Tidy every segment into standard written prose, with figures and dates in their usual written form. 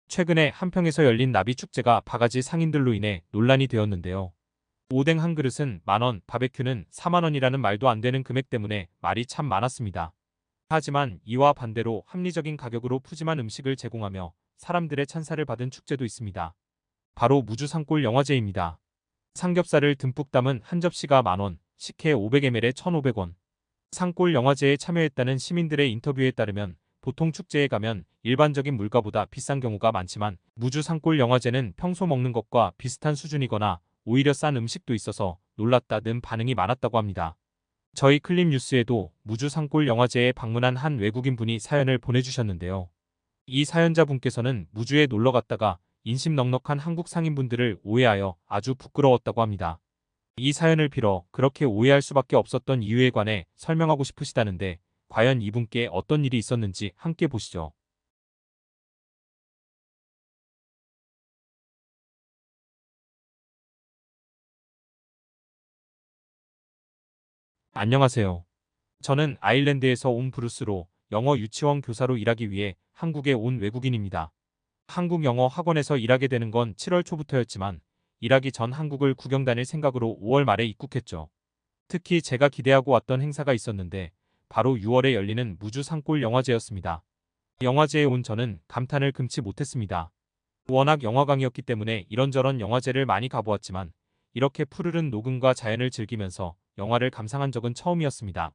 최근에 한평에서 열린 나비축제가 바가지 상인들로 인해 논란이 되었는데요. 오뎅 한 그릇은 10,000원, 바베큐는 40,000원이라는 말도 안 되는 금액 때문에 말이 참 많았습니다. 하지만 이와 반대로 합리적인 가격으로 푸짐한 음식을 제공하며 사람들의 찬사를 받은 축제도 있습니다. 바로 무주 산골 영화제입니다. 삼겹살을 듬뿍 담은 한 접시가 10,000원, 식혜 500ml에 1,500원. 산골 영화제에 참여했다는 시민들의 인터뷰에 따르면 보통 축제에 가면 일반적인 물가보다 비싼 경우가 많지만 무주 산골 영화제는 평소 먹는 것과 비슷한 수준이거나 오히려 싼 음식도 있어서 놀랐다는 반응이 많았다고 합니다. 저희 클립뉴스에도 무주 산골 영화제에 방문한 한 외국인분이 사연을 보내주셨는데요. 이 사연자분께서는 무주에 놀러 갔다가 인심 넉넉한 한국 상인분들을 오해하여 아주 부끄러웠다고 합니다. 이 사연을 빌어 그렇게 오해할 수밖에 없었던 이유에 관해 설명하고 싶으시다는데 과연 이분께 어떤 일이 있었는지 함께 보시죠. 안녕하세요. 저는 아일랜드에서 온 브루스로 영어 유치원 교사로 일하기 위해 한국에 온 외국인입니다. 한국 영어 학원에서 일하게 되는 건 7월 초부터였지만 일하기 전 한국을 구경 다닐 생각으로 5월 말에 입국했죠. 특히 제가 기대하고 왔던 행사가 있었는데 바로 6월에 열리는 무주 산골 영화제였습니다. 영화제에 온 저는 감탄을 금치 못했습니다. 워낙 영화광이었기 때문에 이런저런 영화제를 많이 가보았지만 이렇게 푸르른 녹음과 자연을 즐기면서 영화를 감상한 적은 처음이었습니다.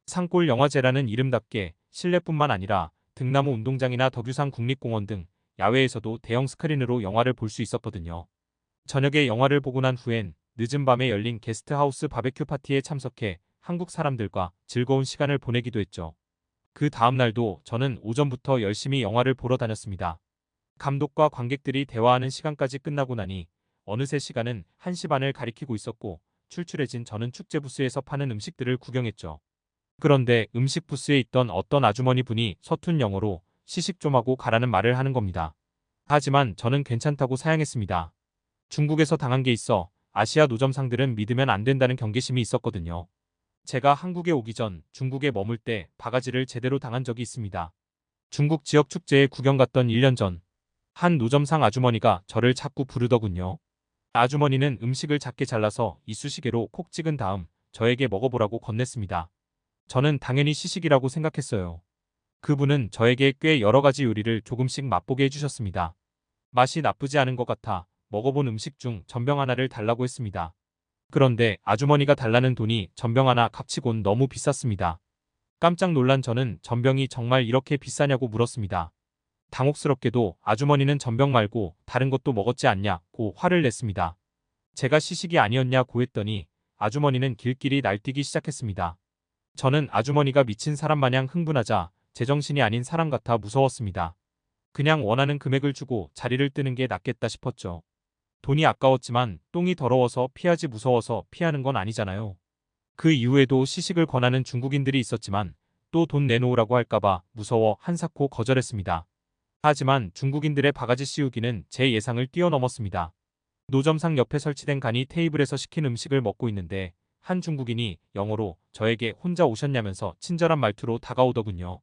산골 영화제라는 이름답게 실내뿐만 아니라 등나무 운동장이나 덕유산 국립공원 등 야외에서도 대형 스크린으로 영화를 볼 수 있었거든요. 저녁에 영화를 보고 난 후엔 늦은 밤에 열린 게스트하우스 바베큐 파티에 참석해 한국 사람들과 즐거운 시간을 보내기도 했죠. 그 다음 날도 저는 오전부터 열심히 영화를 보러 다녔습니다. 감독과 관객들이 대화하는 시간까지 끝나고 나니 어느새 시간은 1시 반을 가리키고 있었고 출출해진 저는 축제 부스에서 파는 음식들을 구경했죠. 그런데 음식 부스에 있던 어떤 아주머니 분이 서툰 영어로 시식 좀 하고 가라는 말을 하는 겁니다. 하지만 저는 괜찮다고 사양했습니다. 중국에서 당한 게 있어 아시아 노점상들은 믿으면 안 된다는 경계심이 있었거든요. 제가 한국에 오기 전 중국에 머물 때 바가지를 제대로 당한 적이 있습니다. 중국 지역 축제에 구경 갔던 1년 전, 한 노점상 아주머니가 저를 자꾸 부르더군요. 아주머니는 음식을 작게 잘라서 이쑤시개로 콕 찍은 다음 저에게 먹어보라고 건넸습니다. 저는 당연히 시식이라고 생각했어요. 그분은 저에게 꽤 여러 가지 요리를 조금씩 맛보게 해주셨습니다. 맛이 나쁘지 않은 것 같아 먹어본 음식 중 전병 하나를 달라고 했습니다. 그런데 아주머니가 달라는 돈이 전병 하나 값치곤 너무 비쌌습니다. 깜짝 놀란 저는 전병이 정말 이렇게 비싸냐고 물었습니다. 당혹스럽게도 아주머니는 전병 말고 다른 것도 먹었지 않냐고 화를 냈습니다. 제가 시식이 아니었냐고 했더니 아주머니는 길길이 날뛰기 시작했습니다. 저는 아주머니가 미친 사람 마냥 흥분하자 제정신이 아닌 사람 같아 무서웠습니다. 그냥 원하는 금액을 주고 자리를 뜨는 게 낫겠다 싶었죠. 돈이 아까웠지만 똥이 더러워서 피하지 무서워서 피하는 건 아니잖아요. 그 이후에도 시식을 권하는 중국인들이 있었지만 또 돈 내놓으라고 할까봐 무서워 한사코 거절했습니다. 하지만 중국인들의 바가지 씌우기는 제 예상을 뛰어넘었습니다. 노점상 옆에 설치된 간이 테이블에서 시킨 음식을 먹고 있는데 한 중국인이 영어로 저에게 혼자 오셨냐면서 친절한 말투로 다가오더군요.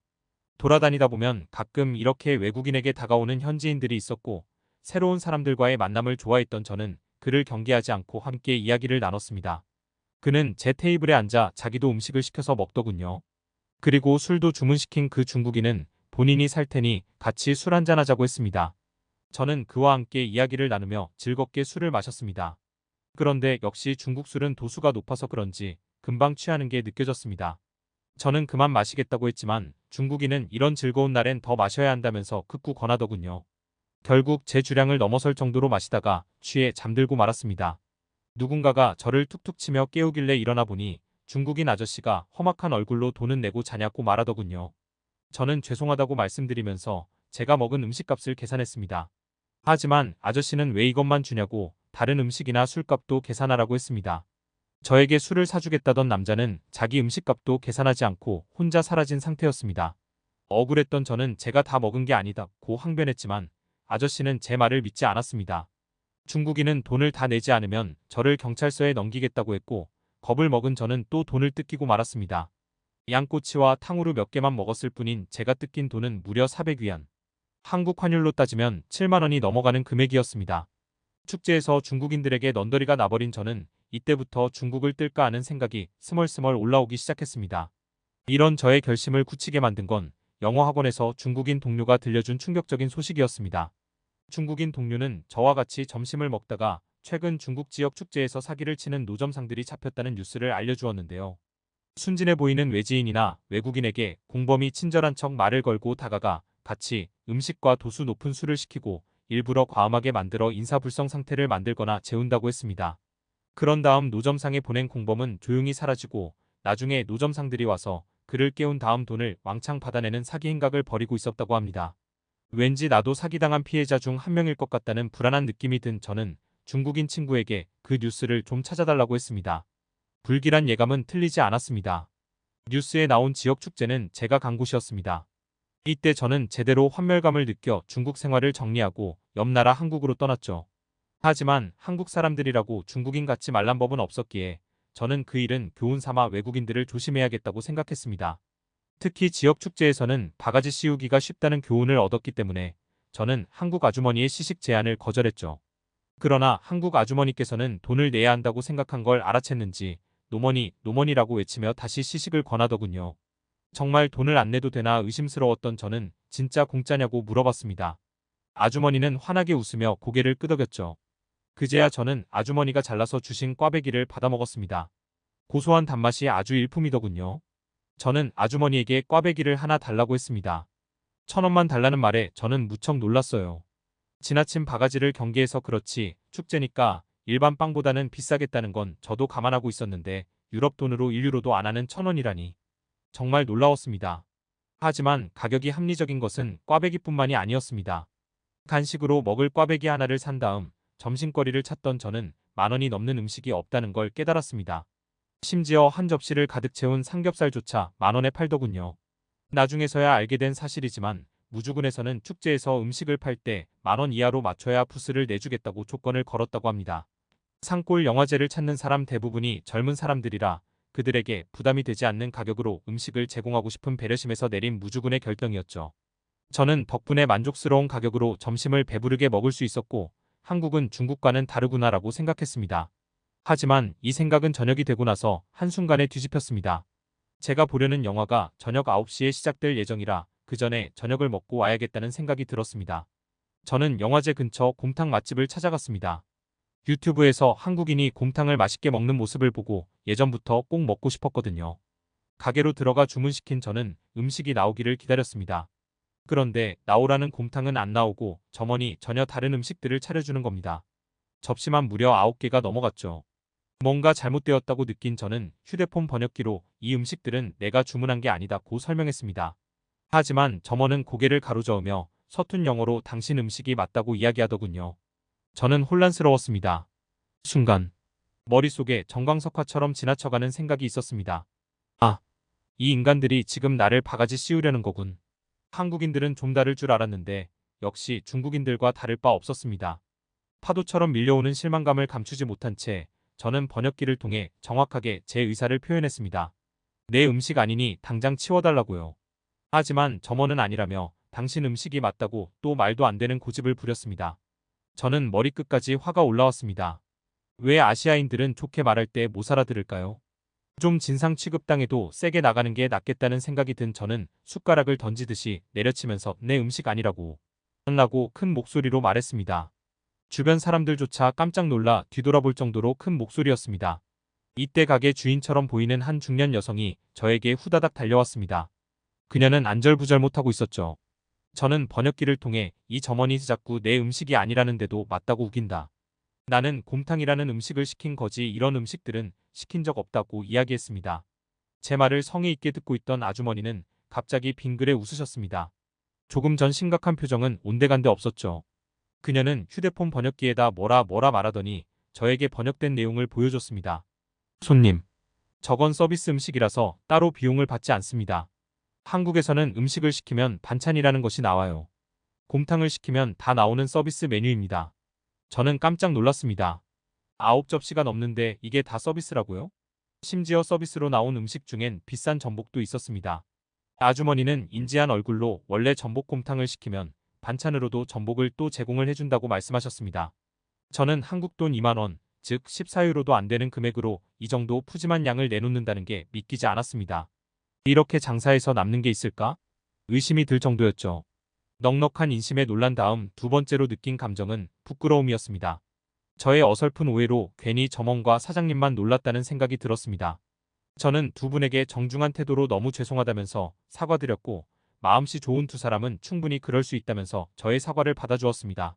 돌아다니다 보면 가끔 이렇게 외국인에게 다가오는 현지인들이 있었고 새로운 사람들과의 만남을 좋아했던 저는 그를 경계하지 않고 함께 이야기를 나눴습니다. 그는 제 테이블에 앉아 자기도 음식을 시켜서 먹더군요. 그리고 술도 주문시킨 그 중국인은 본인이 살 테니 같이 술 한잔하자고 했습니다. 저는 그와 함께 이야기를 나누며 즐겁게 술을 마셨습니다. 그런데 역시 중국 술은 도수가 높아서 그런지 금방 취하는 게 느껴졌습니다. 저는 그만 마시겠다고 했지만 중국인은 이런 즐거운 날엔 더 마셔야 한다면서 극구 권하더군요. 결국 제 주량을 넘어설 정도로 마시다가 취해 잠들고 말았습니다. 누군가가 저를 툭툭 치며 깨우길래 일어나 보니 중국인 아저씨가 험악한 얼굴로 돈은 내고 자냐고 말하더군요. 저는 죄송하다고 말씀드리면서 제가 먹은 음식값을 계산했습니다. 하지만 아저씨는 왜 이것만 주냐고 다른 음식이나 술값도 계산하라고 했습니다. 저에게 술을 사주겠다던 남자는 자기 음식값도 계산하지 않고 혼자 사라진 상태였습니다. 억울했던 저는 제가 다 먹은 게 아니다고 항변했지만 아저씨는 제 말을 믿지 않았습니다. 중국인은 돈을 다 내지 않으면 저를 경찰서에 넘기겠다고 했고 겁을 먹은 저는 또 돈을 뜯기고 말았습니다. 양꼬치와 탕후루 몇 개만 먹었을 뿐인 제가 뜯긴 돈은 무려 400위안. 한국 환율로 따지면 7만 원이 넘어가는 금액이었습니다. 축제에서 중국인들에게 넌더리가 나버린 저는 이때부터 중국을 뜰까 하는 생각이 스멀스멀 올라오기 시작했습니다. 이런 저의 결심을 굳히게 만든 건 영어 학원에서 중국인 동료가 들려준 충격적인 소식이었습니다. 중국인 동료는 저와 같이 점심을 먹다가 최근 중국 지역 축제에서 사기를 치는 노점상들이 잡혔다는 뉴스를 알려주었는데요. 순진해 보이는 외지인이나 외국인에게 공범이 친절한 척 말을 걸고 다가가 같이 음식과 도수 높은 술을 시키고 일부러 과음하게 만들어 인사불성 상태를 만들거나 재운다고 했습니다. 그런 다음 노점상에 보낸 공범은 조용히 사라지고 나중에 노점상들이 와서 그를 깨운 다음 돈을 왕창 받아내는 사기 행각을 벌이고 있었다고 합니다. 왠지 나도 사기당한 피해자 중 한 명일 것 같다는 불안한 느낌이 든 저는 중국인 친구에게 그 뉴스를 좀 찾아달라고 했습니다. 불길한 예감은 틀리지 않았습니다. 뉴스에 나온 지역 축제는 제가 간 곳이었습니다. 이때 저는 제대로 환멸감을 느껴 중국 생활을 정리하고 옆 나라 한국으로 떠났죠. 하지만 한국 사람들이라고 중국인 같지 말란 법은 없었기에 저는 그 일은 교훈 삼아 외국인들을 조심해야겠다고 생각했습니다. 특히 지역 축제에서는 바가지 씌우기가 쉽다는 교훈을 얻었기 때문에 저는 한국 아주머니의 시식 제안을 거절했죠. 그러나 한국 아주머니께서는 돈을 내야 한다고 생각한 걸 알아챘는지 노머니, 노머니라고 외치며 다시 시식을 권하더군요. 정말 돈을 안 내도 되나 의심스러웠던 저는 진짜 공짜냐고 물어봤습니다. 아주머니는 환하게 웃으며 고개를 끄덕였죠. 그제야 저는 아주머니가 잘라서 주신 꽈배기를 받아먹었습니다. 고소한 단맛이 아주 일품이더군요. 저는 아주머니에게 꽈배기를 하나 달라고 했습니다. 1,000원만 달라는 말에 저는 무척 놀랐어요. 지나친 바가지를 경계해서 그렇지 축제니까 일반 빵보다는 비싸겠다는 건 저도 감안하고 있었는데 유럽 돈으로 1유로도 안 하는 1,000원이라니. 정말 놀라웠습니다. 하지만 가격이 합리적인 것은 꽈배기뿐만이 아니었습니다. 간식으로 먹을 꽈배기 하나를 산 다음 점심거리를 찾던 저는 10,000원이 넘는 음식이 없다는 걸 깨달았습니다. 심지어 한 접시를 가득 채운 삼겹살조차 10,000원에 팔더군요. 나중에서야 알게 된 사실이지만 무주군에서는 축제에서 음식을 팔 때 10,000원 이하로 맞춰야 부스를 내주겠다고 조건을 걸었다고 합니다. 산골 영화제를 찾는 사람 대부분이 젊은 사람들이라 그들에게 부담이 되지 않는 가격으로 음식을 제공하고 싶은 배려심에서 내린 무주군의 결정이었죠. 저는 덕분에 만족스러운 가격으로 점심을 배부르게 먹을 수 있었고 한국은 중국과는 다르구나라고 생각했습니다. 하지만 이 생각은 저녁이 되고 나서 한순간에 뒤집혔습니다. 제가 보려는 영화가 저녁 9시에 시작될 예정이라 그 전에 저녁을 먹고 와야겠다는 생각이 들었습니다. 저는 영화제 근처 곰탕 맛집을 찾아갔습니다. 유튜브에서 한국인이 곰탕을 맛있게 먹는 모습을 보고 예전부터 꼭 먹고 싶었거든요. 가게로 들어가 주문시킨 저는 음식이 나오기를 기다렸습니다. 그런데 나오라는 곰탕은 안 나오고 점원이 전혀 다른 음식들을 차려주는 겁니다. 접시만 무려 9개가 넘어갔죠. 뭔가 잘못되었다고 느낀 저는 휴대폰 번역기로 이 음식들은 내가 주문한 게 아니다고 설명했습니다. 하지만 점원은 고개를 가로저으며 서툰 영어로 당신 음식이 맞다고 이야기하더군요. 저는 혼란스러웠습니다. 순간 머릿속에 정광석화처럼 지나쳐가는 생각이 있었습니다. 아, 이 인간들이 지금 나를 바가지 씌우려는 거군. 한국인들은 좀 다를 줄 알았는데 역시 중국인들과 다를 바 없었습니다. 파도처럼 밀려오는 실망감을 감추지 못한 채 저는 번역기를 통해 정확하게 제 의사를 표현했습니다. 내 음식 아니니 당장 치워달라고요. 하지만 점원은 아니라며 당신 음식이 맞다고 또 말도 안 되는 고집을 부렸습니다. 저는 머리끝까지 화가 올라왔습니다. 왜 아시아인들은 좋게 말할 때 못 알아들을까요? 좀 진상 취급당해도 세게 나가는 게 낫겠다는 생각이 든 저는 숟가락을 던지듯이 내려치면서 내 음식 아니라고 라고 큰 목소리로 말했습니다. 주변 사람들조차 깜짝 놀라 뒤돌아볼 정도로 큰 목소리였습니다. 이때 가게 주인처럼 보이는 한 중년 여성이 저에게 후다닥 달려왔습니다. 그녀는 안절부절 못하고 있었죠. 저는 번역기를 통해 이 점원이 자꾸 내 음식이 아니라는데도 맞다고 우긴다. 나는 곰탕이라는 음식을 시킨 거지 이런 음식들은 시킨 적 없다고 이야기했습니다. 제 말을 성의 있게 듣고 있던 아주머니는 갑자기 빙그레 웃으셨습니다. 조금 전 심각한 표정은 온데간데 없었죠. 그녀는 휴대폰 번역기에다 뭐라 말하더니 저에게 번역된 내용을 보여줬습니다. 손님, 저건 서비스 음식이라서 따로 비용을 받지 않습니다. 한국에서는 음식을 시키면 반찬이라는 것이 나와요. 곰탕을 시키면 다 나오는 서비스 메뉴입니다. 저는 깜짝 놀랐습니다. 9접시가 넘는데 이게 다 서비스라고요? 심지어 서비스로 나온 음식 중엔 비싼 전복도 있었습니다. 아주머니는 인지한 얼굴로 원래 전복곰탕을 시키면 반찬으로도 전복을 또 제공을 해준다고 말씀하셨습니다. 저는 한국 돈 2만 원, 즉 14유로도 안 되는 금액으로 이 정도 푸짐한 양을 내놓는다는 게 믿기지 않았습니다. 이렇게 장사해서 남는 게 있을까? 의심이 들 정도였죠. 넉넉한 인심에 놀란 다음 두 번째로 느낀 감정은 부끄러움이었습니다. 저의 어설픈 오해로 괜히 점원과 사장님만 놀랐다는 생각이 들었습니다. 저는 두 분에게 정중한 태도로 너무 죄송하다면서 사과드렸고 마음씨 좋은 두 사람은 충분히 그럴 수 있다면서 저의 사과를 받아주었습니다.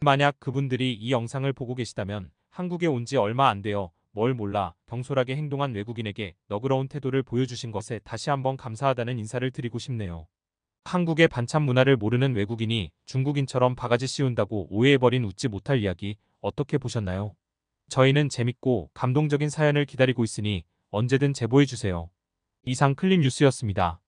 만약 그분들이 이 영상을 보고 계시다면 한국에 온 지 얼마 안 되어 뭘 몰라 경솔하게 행동한 외국인에게 너그러운 태도를 보여주신 것에 다시 한번 감사하다는 인사를 드리고 싶네요. 한국의 반찬 문화를 모르는 외국인이 중국인처럼 바가지 씌운다고 오해해버린 웃지 못할 이야기 어떻게 보셨나요? 저희는 재밌고 감동적인 사연을 기다리고 있으니 언제든 제보해주세요. 이상 클립 뉴스였습니다.